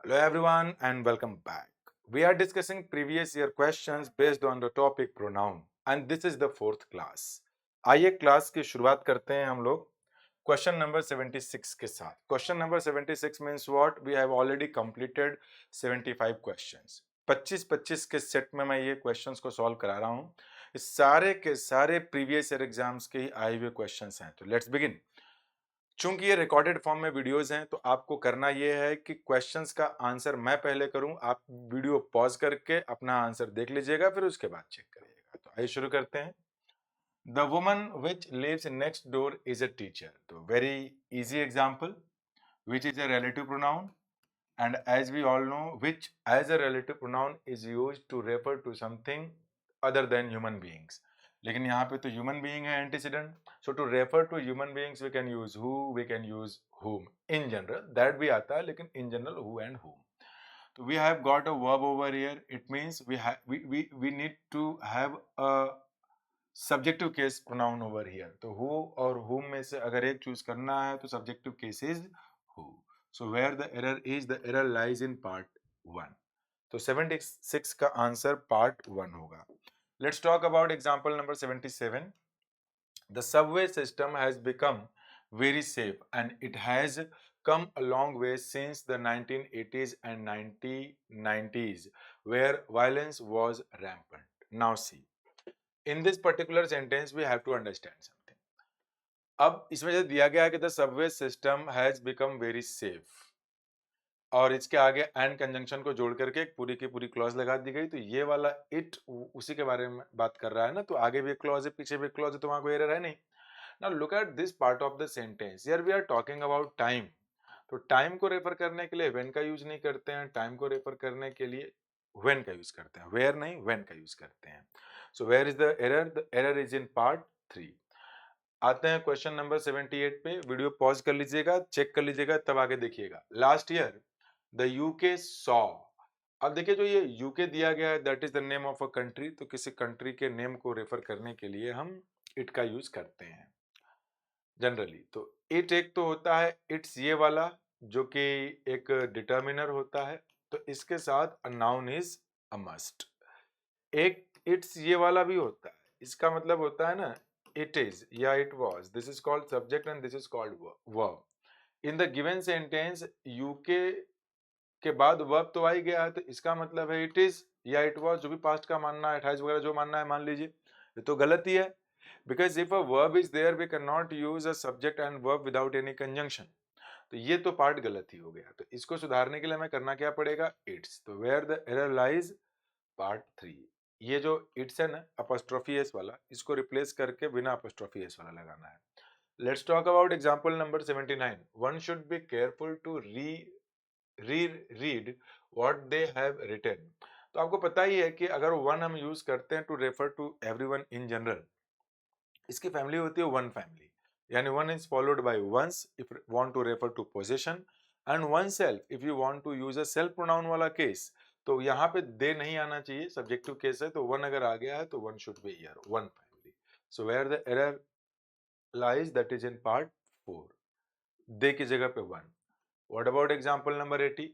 Hello everyone and welcome back. We are discussing previous year questions based on the topic pronoun and this is the fourth class. आइए class की शुरुआत करते हैं हम लोग question number 76 के साथ. Question number 76 means what we have already completed 75 questions. 25-25 के सेट में मैं ये क्वेश्चंस को सॉल्व करा रहा हूँ. सारे के सारे प्रीवियस ईयर एग्जाम्स के ही आए हुए क्वेश्चंस हैं. तो लेट्स बिगिन. चूंकि ये रिकॉर्डेड फॉर्म में वीडियोस हैं तो आपको करना ये है कि क्वेश्चंस का आंसर मैं पहले करूं, आप वीडियो पॉज करके अपना आंसर देख लीजिएगा, फिर उसके बाद चेक करिएगा. तो आइए शुरू करते हैं. The woman which lives next door is a teacher. तो very easy example. Which is a relative pronoun and as we all know which as a relative pronoun is used to refer to something other than human beings. लेकिन यहाँ पे तो human being है antecedent, so to refer to human beings we can use who, we can use whom. In general that भी आता है, लेकिन in general who and whom. So we have got a verb over here. It means we need to have a subjective case pronoun over here. तो who और whom में से अगर एक choose करना है तो subjective case is who. So where the error lies in part 1. तो 76 का आंसर part 1 होगा. Let's talk about example number 77. The subway system has become very safe and it has come a long way since the 1980s and 1990s where violence was rampant. Now see, in this particular sentence we have to understand something. अब इसमें जो दिया गया है कि the Subway system has become very safe और इसके आगे एंड कंजंक्शन को जोड़ करके एक पूरी की पूरी क्लॉज लगा दी गई, तो ये वाला इट उसी के बारे में बात कर रहा है ना. तो आगे भी एक क्लॉज है, पीछे भी एक क्लॉज है, तो वहां कोई एरर है नहीं. Now look at this part of the sentence. Here we are talking about time. तो टाइम को रेफर करने के लिए व्हेन का यूज नहीं करते हैं, टाइम को रेफर करने के लिए व्हेन का यूज करते हैं. वेयर नहीं, व्हेन का यूज करते हैं. So where is the error is in part 3. आते हैं क्वेश्चन नंबर 78 पे. वीडियो पॉज कर लीजिएगा, चेक कर लीजिएगा, तब आगे देखिएगा. Last year the UK saw. अब देखिए जो ये यूके दिया गया है that is the name of a country. तो किसी कंट्री के नेम को रेफर करने के लिए हम इट का यूज करते हैं जनरली. तो इट एक तो होता है इट्स ये वाला जो कि एक डिटर्मिनर होता है, तो इसके साथ अ नाउन इज अ मस्ट. एक इट्स ये वाला भी होता है, इसका मतलब होता है ना इट इज या it was. This is called subject and this is called verb. In the given sentence UK के बाद वर्ब तो आ ही गया है, तो इसका मतलब है इट इज या इट वाज, जो भी पास्ट का मानना है, 28 वगैरह जो मानना है मान लीजिए. ये तो गलत ही है, because if a verb is there we can not use a subject and verb without any conjunction. तो ये तो पार्ट गलत ही हो गया. तो इसको सुधारने के लिए हमें करना क्या पड़ेगा, इट्स. तो where the error lies part 3. ये जो इट्स है ना अपोस्ट्रोफी एस वाला, इसको रिप्लेस करके बिना अपोस्ट्रोफी एस वाला लगाना है. Let's talk about example number 79. One should be careful to read what they have written. तो आपको पता ही है कि अगर वन हम यूज करते हैं to refer to everyone in general, इसकी फैमिली होती है वन फैमिली. यानी one is followed by one's if want to refer to position and oneself if you want to use a self pronoun वाला case. तो यहाँ पे दे नहीं आना चाहिए, सब्जेक्टिव केस है, तो वन अगर आ गया है तो one should be here, one family. So where the error lies that is in part 4. They की जगह पे one. What about example number 80.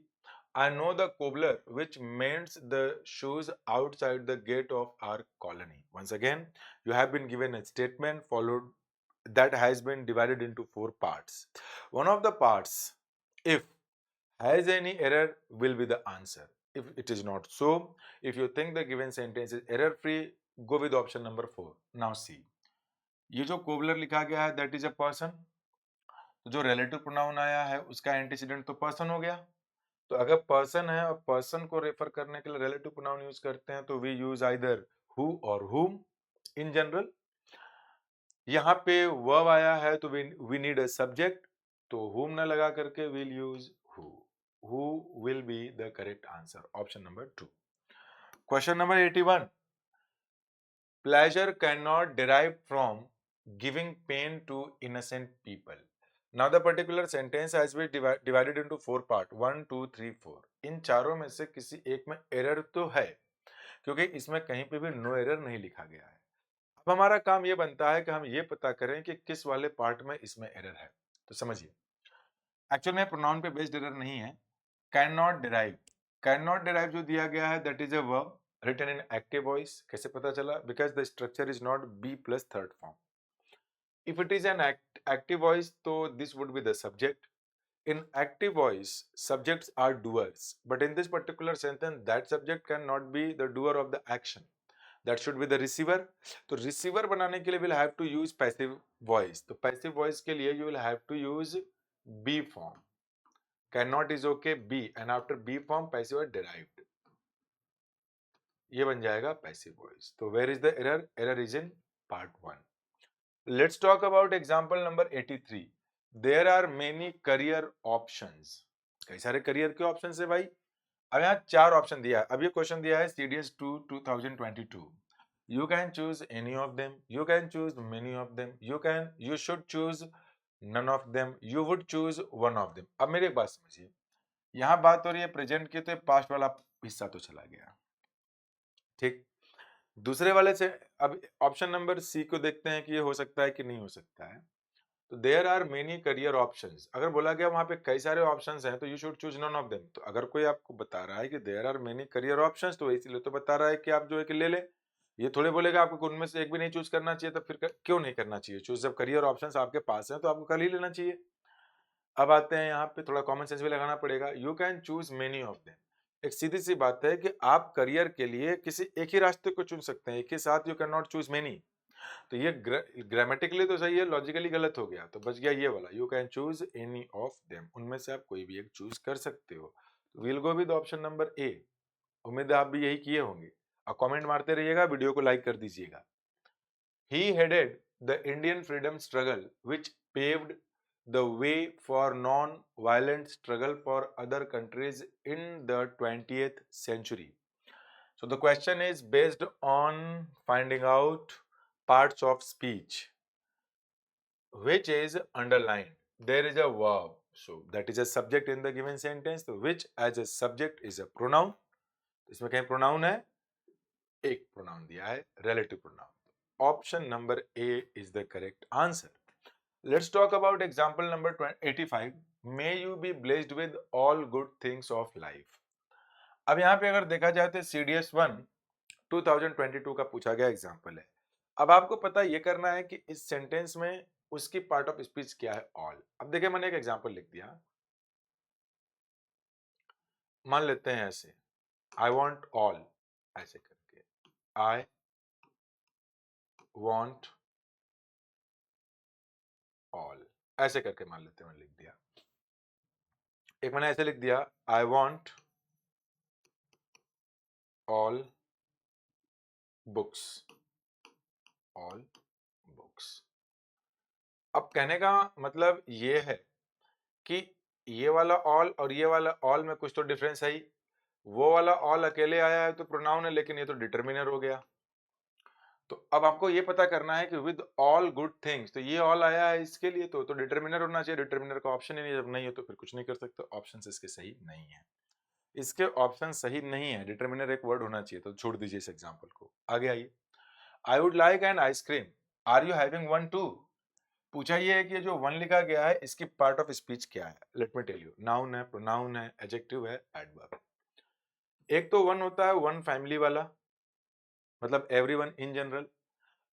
I know the cobbler which mends the shoes outside the gate of our colony. Once again, you have been given a statement followed that has been divided into 4 parts. One of the parts, if has any error, will be the answer. If it is not so, if you think the given sentence is error free, go with option number 4. Now see, ये जो cobbler लिखा गया है that is a person. तो जो relative pronoun आया है उसका antecedent तो person हो गया. तो अगर पर्सन है और पर्सन को रेफर करने के लिए रिलेटिव प्रोनाउन यूज करते हैं तो वी यूज आइदर हु और हुम इन जनरल. यहाँ पे वर्ब आया है तो वी नीड अ सब्जेक्ट, तो हुम ना लगा करके will use who. Who will be the correct answer, option number 2. Question number 81. Pleasure can not derive from giving pain to innocent people. Now the particular sentence has been divided into 4 parts, 1, 2, 3, 4. इन चारों में से किसी एक में error तो है, क्योंकि इसमें कहीं पे भी नो एरर नहीं लिखा गया है. अब हमारा काम ये बनता है कि हम ये पता करें कि किस वाले पार्ट में इसमें एरर है. तो समझिए, एक्चुअल में प्रोनाउन पे बेस्ड एरर नहीं है, can not derive, can not derive जो दिया गया है that is a verb written in active voice. कैसे पता चला? Because the structure is not be plus third form. If it is an active voice तो this would be the subject. In active voice, subjects are doers, but in this particular sentence, that subject cannot be the doer of the action. That should be the receiver. तो receiver बनाने के लिए we'll have to use passive voice. तो passive voice के लिए you will have to use be form. Cannot is okay, be, and after be form passive are derived. ये बन जाएगा passive voice. तो where is the error? Error is in part 1. Let's talk about example number 83. There are many career options. कई सारे career के option है भाई. अब यहाँ 4 ऑप्शन दिया है. अब ये क्वेश्चन दिया है CDS 2 2022. You can choose any of them. You can choose many of them. You should choose none of them. You would choose one of them. अब मेरी एक बात समझिए. यहाँ बात हो रही है प्रेजेंट की, तो पास्ट वाला हिस्सा तो चला गया. ठीक. दूसरे वाले से अब ऑप्शन नंबर सी को देखते हैं कि ये हो सकता है कि नहीं हो सकता है. तो there are many career options. अगर बोला गया वहां पे कई सारे ऑप्शंस हैं तो you should choose none of them. तो अगर कोई आपको बता रहा है कि there are many career options तो इसीलिए तो बता रहा है कि आप जो है कि ले ले. ये थोड़े बोलेगा आपको उनमें से एक भी नहीं चूज करना चाहिए. तो फिर क्यों नहीं करना चाहिए चूज? जब करियर ऑप्शंस आपके पास हैं तो आपको कर ही लेना चाहिए. अब आते हैं यहाँ पे, थोड़ा कॉमन सेंस भी लगाना पड़ेगा. You can choose many of them. एक सीधी सी बात है कि आप करियर के लिए किसी एक ही रास्ते को चुन सकते हैं, एक ही साथ. You can not choose many. तो ये ग्रामेटिकली तो सही है, लॉजिकली गलत हो गया. तो बच गया ये वाला, you can choose any of them. उनमें से आप कोई भी एक चूज कर सकते हो. Will go with option number ए. उम्मीद है आप भी यही किए होंगे. आप कमेंट मारते रहिएगा, वीडियो को लाइक कर दीजिएगा. He headed the Indian freedom struggle which paved the way for non-violent struggle for other countries in the 20th century. So the question is based on finding out parts of speech which is underlined. There is a verb, so that is a subject in the given sentence. So which as a subject is a pronoun. इसमें कहीं pronoun है, एक pronoun दिया है, relative pronoun. Option number A is the correct answer. Let's talk about example number 85. May you be blessed with all good things of life. अब यहाँ पे अगर देखा जाए तो CDS 1 2022 का पूछा गया एग्जाम्पल है. अब आपको पता ये करना है कि इस सेंटेंस में उसकी पार्ट ऑफ स्पीच क्या है, ऑल. अब देखिए मैंने एक एग्जाम्पल लिख दिया. मान लेते हैं ऐसे, आई वॉन्ट ऑल, ऐसे करके आई वॉन्ट ऑल, ऐसे करके मान लेते हैं मैंने लिख दिया. एक मैंने ऐसे लिख दिया, I want all books, all books. अब कहने का मतलब ये है कि ये वाला ऑल और ये वाला ऑल में कुछ तो डिफरेंस है ही. वो वाला ऑल अकेले आया है तो प्रोनाउन है, लेकिन ये तो डिटर्मिनर हो गया. तो अब आपको ये पता करना है कि विद ऑल गुड थिंग्स, तो ये ऑल आया है इसके लिए तो डिटर्मिनर होना चाहिए. डिटर्मिनर का ऑप्शन ही नहीं, जब नहीं है तो फिर कुछ नहीं कर सकते. ऑप्शन इसके सही नहीं है. इसके ऑप्शन सही नहीं है. डिटर्मिनर एक वर्ड होना चाहिए. तो छोड़ दीजिए इस एग्जाम्पल को. आगे आइए. I would like an ice cream, are you having one too. पूछा ये है कि जो वन लिखा गया है इसकी पार्ट ऑफ स्पीच क्या है. Let me tell you. Noun है, प्रोनाउन है, एडजेक्टिव है, एडवर्ब. एक तो वन होता है वन फैमिली वाला, मतलब एवरीवन इन जनरल.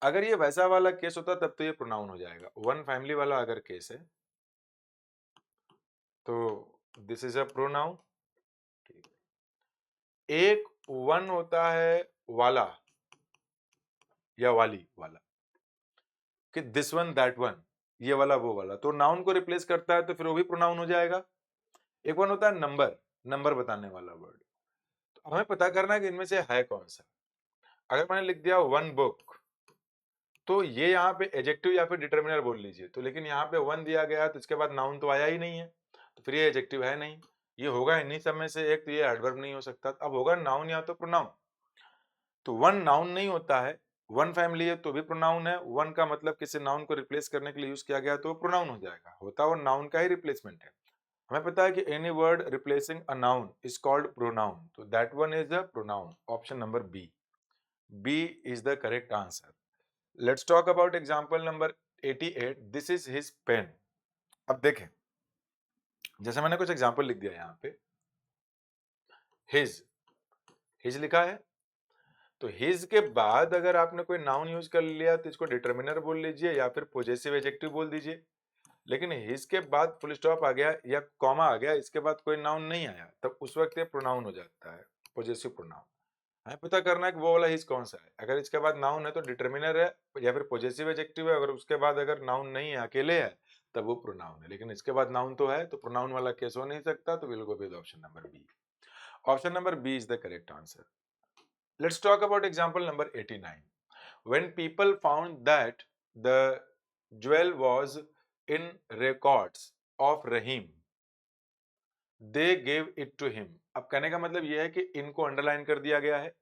अगर ये वैसा वाला केस होता तब तो ये प्रोनाउन हो जाएगा. वन फैमिली वाला अगर केस है तो दिस इज अ प्रोनाउन. एक वन होता है वाला या वाली वाला, कि दिस वन दैट वन, ये वाला वो वाला, तो नाउन को रिप्लेस करता है तो फिर वो भी प्रोनाउन हो जाएगा. एक वन होता है नंबर, नंबर बताने वाला वर्ड. तो हमें पता करना है कि इनमें से है कौन सा. अगर मैंने लिख दिया वन बुक, तो ये यहाँ पे एडजेक्टिव या फिर डिटर्मिनर बोल लीजिए. तो लेकिन यहाँ पे वन दिया गया तो इसके बाद नाउन तो आया ही नहीं है, तो फिर ये एडजेक्टिव है नहीं. ये होगा इन्हीं सब में से एक, तो ये एडवर्ब नहीं हो सकता. अब होगा नाउन या तो प्रोनाउन. तो वन नाउन नहीं होता है. वन फैमिली है तो भी प्रोनाउन है. वन का मतलब किसी नाउन को रिप्लेस करने के लिए यूज किया गया तो प्रोनाउन हो जाएगा. होता वो नाउन का ही रिप्लेसमेंट है. हमें पता है कि any word replacing a noun is called pronoun. तो that one is a pronoun. Option number B. B is the correct answer. Let's talk about example number 88. This is his pen. अब देखें, जैसे मैंने कुछ एग्जांपल लिख दिया यहाँ पे. हिज, हिज लिखा है, तो हिज के बाद अगर आपने कोई नाउन यूज कर लिया तो इसको डिटर्मिनर बोल लीजिए या फिर पॉजेसिव एडजेक्टिव बोल दीजिए। लेकिन हिज के बाद फुल स्टॉप आ गया या कॉमा आ गया, इसके बाद कोई नाउन नहीं आया, तब उस वक्त ये प्रोनाउन हो जाता है, पॉजेसिव प्रोनाउन। हमें पता करना है कि वो वाला हिज कौन सा है। अगर इसके बाद नाउन है तो डिटर्मिनर है या फिर पॉजेसिव एडजेक्टिव है, अगर उसके बाद अगर नाउन नहीं है, अकेले है, तब वो प्रोनाउन है। लेकिन इसके बाद नाउन तो है, तो प्रोनाउन वाला केस हो नहीं सकता, तो will go with option number B. Option number B is the correct answer. Let's talk about example number 89. When people found that the jewel was in records of Rahim, they gave it to him. अब कहने का मतलब यह है कि इनको underline कर दिया गया है।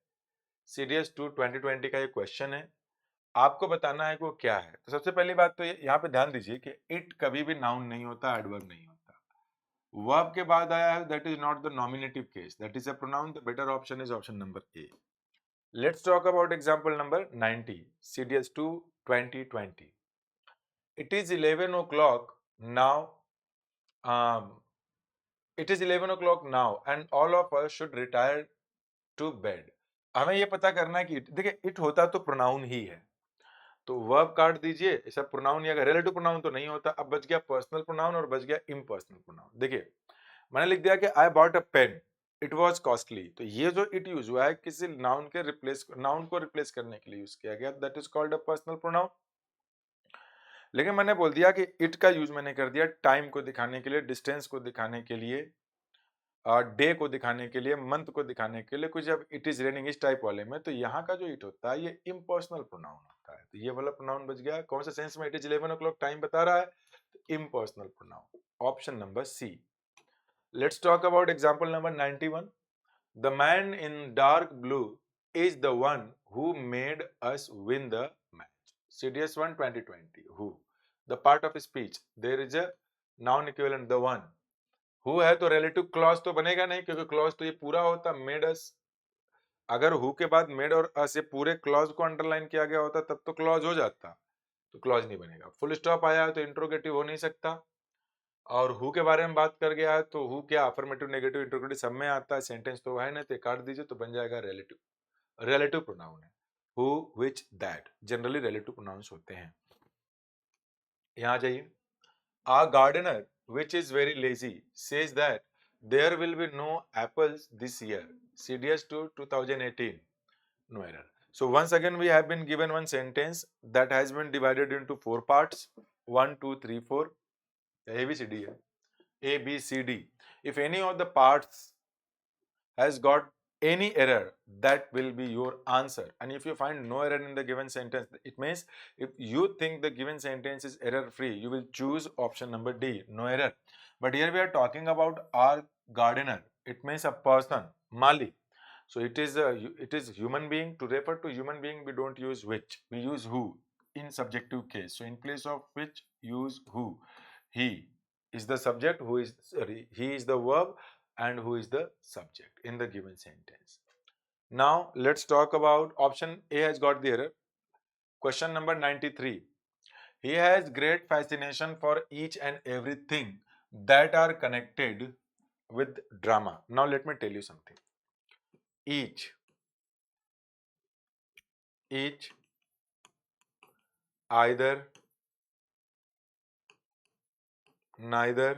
सीडीएस 2 2020 का ये क्वेश्चन है, आपको बताना है कि वो क्या है। तो सबसे पहली बात तो यहाँ पे ध्यान दीजिए कि इट कभी भी नाउन नहीं होता, एडवर्ब नहीं होता। वर्ब के बाद आया है, that is not the nominative case, that is a pronoun. The better option is option number A. Let's talk about example number 90, CDS 2 2020. It is 11 o'clock now. Um, it is 11 o'clock now and all of us should retire to bed. हमें ये पता करना है कि देखिए it होता तो pronoun ही है, तो वर्ब काट दीजिए, ऐसा प्रोनाउन या रिलेटिव प्रोनाउन तो नहीं होता। अब बच गया पर्सनल प्रोनाउन और बच गया इम्पर्सनल प्रोनाउन। देखिए मैंने लिख दिया कि I bought a pen, it was costly, तो ये जो इट यूज हुआ है किसी नाउन को रिप्लेस करने के लिए यूज किया गया, that is called a personal pronoun. लेकिन मैंने बोल दिया कि इट का यूज मैंने कर दिया टाइम को दिखाने के लिए, डिस्टेंस को दिखाने के लिए, डे को दिखाने के लिए, मंथ को दिखाने के लिए, कुछ जब इट इज रेनिंग इस टाइप वाले में, तो यहाँ का जो इट होता है ये इम्पर्सनल प्रोनाउन होता है। तो ये वाला प्रोनाउन बच गया। कौन सा सेंस में? इट इज 11 o'clock टाइम बता रहा है, तो impersonal pronoun, option number C. Let's talk about example number 91. The man in dark blue is the one who made us win the match. CDS 1 2020. Who? The part of speech. There is a noun equivalent, the one. Who है तो relative clause तो बनेगा नहीं, क्योंकि clause तो ये पूरा होता made us। अगर who के बाद made और us ये पूरे clause को अंडरलाइन किया गया होता तब तो clause हो जाता, तो clause नहीं बनेगा। फुल स्टॉप आया है तो इंट्रोगेटिव हो नहीं सकता। और हु के बारे में बात कर गया है तो हु क्या अफर्मेटिव, नेगेटिव, इंट्रोगेटिव सब में आता है। सेंटेंस तो है ना, तो काट दीजिए, तो बन जाएगा रिलेटिव। रिलेटिव प्रोनाउन है who, which, that, generally relative pronouns होते हैं। यहाँ जाइए, a gardener which is very lazy says that there will be no apples this year. CDS 2 2018. No error. So once again we have been given one sentence that has been divided into 4 parts, 1 2 3 4, ABCD है, A, B, C, D. If any of the parts has got any error, that will be your answer. And if you find no error in the given sentence, it means if you think the given sentence is error free, you will choose option number D, no error. But here we are talking about our gardener. It means a person, Mali. So it is human being. To refer to human being, we don't use which, we use who in subjective case. So in place of which, use who. He is the subject, who is, sorry, he is the verb, and who is the subject in the given sentence. Now let's talk about option A has got the error. Question number 93. He has great fascination for each and everything that are connected with drama. Now let me tell you something. Each, either, neither,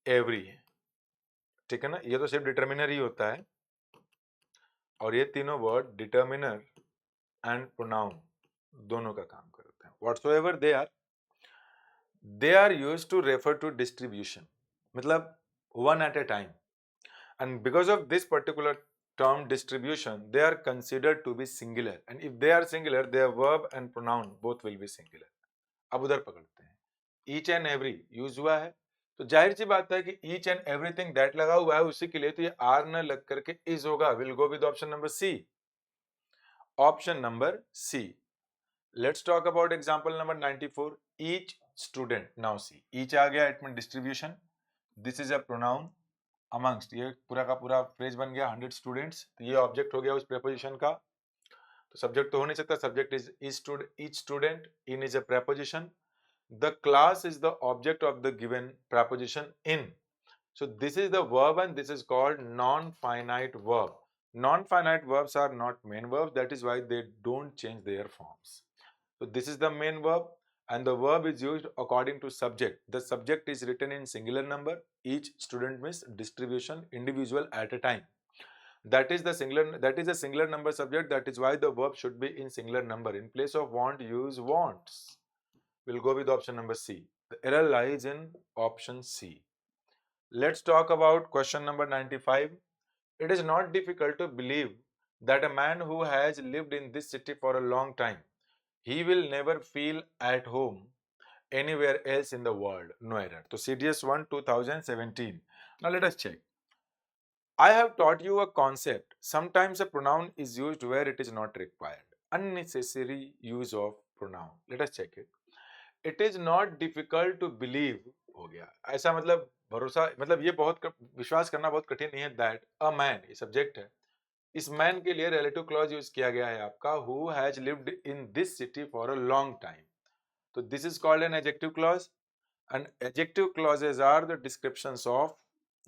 every, ठीक है ना, ये तो सिर्फ determiner ही होता है, और ये तीनों वर्ड डिटर्मिनर एंड प्रोनाउन दोनों का काम करते हैं। Whatsoever they are used to refer to distribution, मतलब one at a time, and because of this particular term distribution, they are considered to be singular, and if they are singular, their verb and pronoun both will be singular. अब उधर पकड़ते हैं, each and every use हुआ है, तो जाहिर सी बात है कि each and everything that लगा हुआ है उसी के लिए तो ये r न लग करके is होगा। Will go with option number C, option number C. Let's talk about example number 94. Each student, now see, each आ गया, it mean distribution. This is a pronoun amongst, ये पूरा का पूरा फ्रेज बन गया 100 स्टूडेंट्स, तो ये ऑब्जेक्ट हो गया उस प्रेपोजिशन का, तो सब्जेक्ट तो हो नहीं सकता, subject is each student, in is a preposition, the class is the object of the given preposition in, So this is the verb and this is called non-finite verb. Non-finite verbs are not main verbs, that is why they don't change their forms. So this is the main verb and the verb is used according to subject. The subject is written in singular number. Each student means distribution, individual at a time. That is a singular number subject. That is why the verb should be in singular number. In place of want, use wants. We'll go with option number C. The error lies in option C. Let's talk about question number 95. It is not difficult to believe that a man who has lived in this city for a long time, he will never feel at home anywhere else in the world. No error. So CDS 1 2017. Now let us check. I have taught you a concept. Sometimes a pronoun is used where it is not required. Unnecessary use of pronoun. Let us check it. It is not difficult to believe हो गया. ऐसा मतलब भरोसा मतलब ये बहुत विश्वास करना बहुत कठिन नहीं है that a man ये सब्जेक्ट है. इस मैन के लिए रिलेटिव क्लॉज यूज किया गया है आपका who has lived in this city for a long time. तो this is called an adjective clause. And adjective clauses are the descriptions of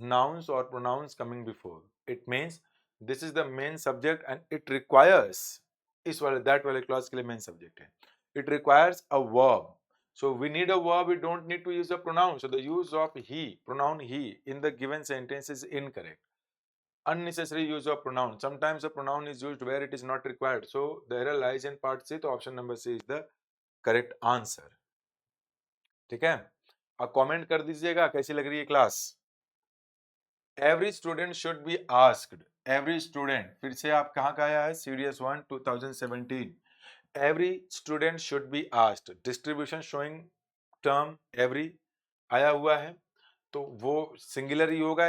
nouns or pronouns coming before. It means this is the main subject and it requires इस वाले that वाले clause के लिए main subject है. It requires a verb. So we need a verb. We don't need to use a pronoun. So the use of he, pronoun he in the given sentence is incorrect. Unnecessary use of pronoun. Sometimes a pronoun is used where it is not required. So the error lies in part C. तो option number C is the correct answer. ठीक है? अब comment कर दीजिएगा कैसी लग रही है class. Every student should be asked. Every student फिर से आप कहाँ का आया है CDS 1 2017. Every student should be asked. Distribution showing term every आया हुआ है तो वो सिंगुलर ही होगा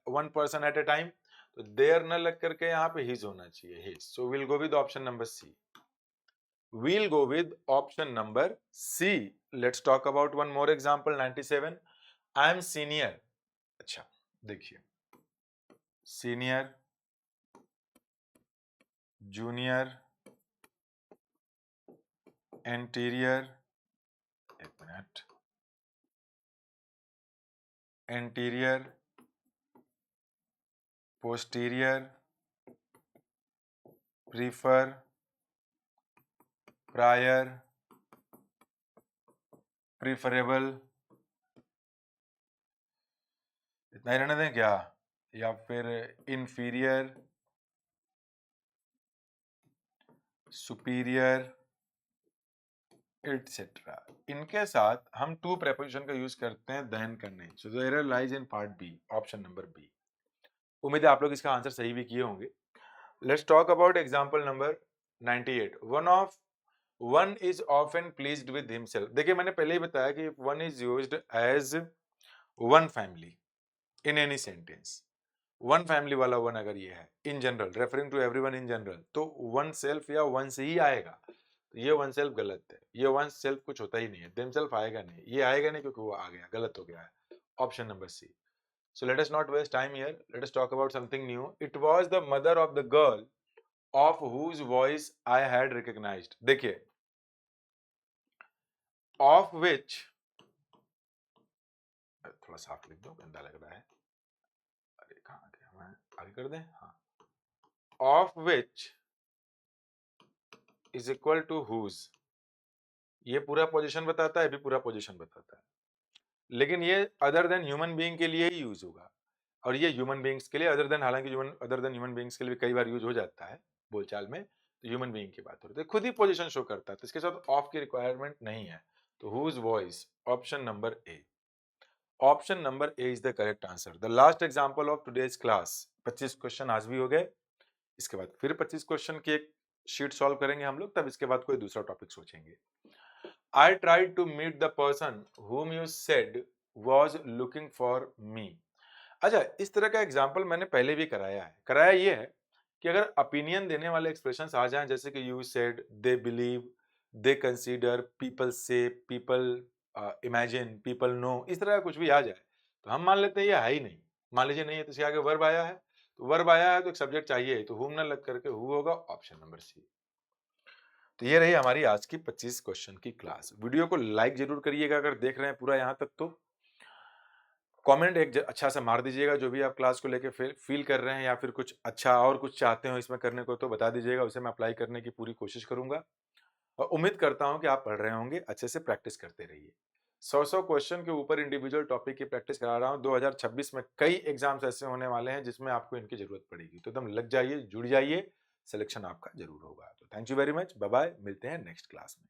one person at A time. तो देर न लग करके यहाँ पे हिज होना चाहिए his. So will go with option number C. We'll go with option number C. Let's talk about one more example. 97. I am senior. अच्छा देखिए senior, junior, anterior, एक minute, anterior, posterior, prefer, prior, preferable. इतना ही रहने दें क्या या फिर inferior, superior, etcetera. इनके साथ हम टू प्रेपोजिशन का यूज करते हैं देन करने. So the error lies in part B, option number B. उम्मीद है आप लोग इसका आंसर सही भी किए होंगे. Let's talk about example number 98. One is often pleased with himself. देखिए मैंने पहले ही बताया कि one is used as one family in any sentence. One family वाला वन अगर ये है in general referring to everyone in general तो वन सेल्फ या वन से ही आएगा. ये वन सेल्फ गलत है. ये वन सेल्फ कुछ होता ही नहीं है. देम सेल्फ आएगा नहीं. ये आएगा नहीं क्योंकि वो आ गया. गलत हो गया है. Option number C. So let us not waste time here. Let us talk about something new. It was the mother of the girl of whose voice I had recognized. देखिए of which थोड़ा साफ लिख दो गंदा लग रहा है. अरे कहाँ गया मैं आगे कर दें. हाँ of which is equal to whose. ये पूरा पोजीशन बताता है भी पूरा पोजीशन बताता है लेकिन ये अदर देन ह्यूमन बीइंग के लिए ही यूज होगा और ये ह्यूमन बीइंग्स के लिए अदर देन हालांकि अदर देन ह्यूमन बीइंग्स के लिए भी कई बार यूज हो जाता है बोलचाल में. तो ह्यूमन बीइंग की बात हो रही है खुद ही पोजीशन शो करता है तो इसके साथ ऑफ की रिक्वायरमेंट नहीं है. तो whose voice. Option number A. Option number A is the correct answer. The last example of today's class. 25 question आज भी हो गए. इसके बाद फिर 25 क्वेश्चन की एक शीट सॉल्व करेंगे हम लोग. तब इसके बाद कोई दूसरा टॉपिक सोचेंगे. I tried to meet the person whom you said was looking for me. अच्छा इस तरह का एग्जाम्पल मैंने पहले भी कराया है. कराया ये है कि अगर ओपिनियन देने वाले एक्सप्रेशंस आ जाएं जैसे कि you said, they believe, they consider, people say, people imagine, people know, इस तरह का कुछ भी आ जाए तो हम मान लेते हैं ये है ही नहीं. मान लीजिए नहीं है तो इसके आगे वर्ब आया है तो वर्ब आया है तो एक सब्जेक्ट चाहिए तो whom ना लग करके who होगा. Option number C. तो ये रही हमारी आज की 25 क्वेश्चन की क्लास. वीडियो को लाइक जरूर करिएगा अगर देख रहे हैं पूरा यहाँ तक. तो कमेंट एक अच्छा सा मार दीजिएगा, जो भी आप क्लास को लेके फील कर रहे हैं या फिर कुछ अच्छा और कुछ चाहते हो इसमें करने को तो बता दीजिएगा, उसे मैं अप्लाई करने की पूरी कोशिश करूंगा। और उम्मीद करता हूं कि आप पढ़ रहे होंगे, अच्छे से प्रैक्टिस करते रहिए। 100 क्वेश्चन के ऊपर इंडिविजुअल टॉपिक की प्रैक्टिस करा रहा हूं। 2026 में कई एग्जाम्स ऐसे होने वाले हैं जिसमें आपको इनकी जरूरत पड़ेगी, तो एकदम लग जाइए, जुड़ जाइए, सिलेक्शन आपका जरूर होगा। तो thank you very much, bye bye, मिलते हैं नेक्स्ट क्लास में।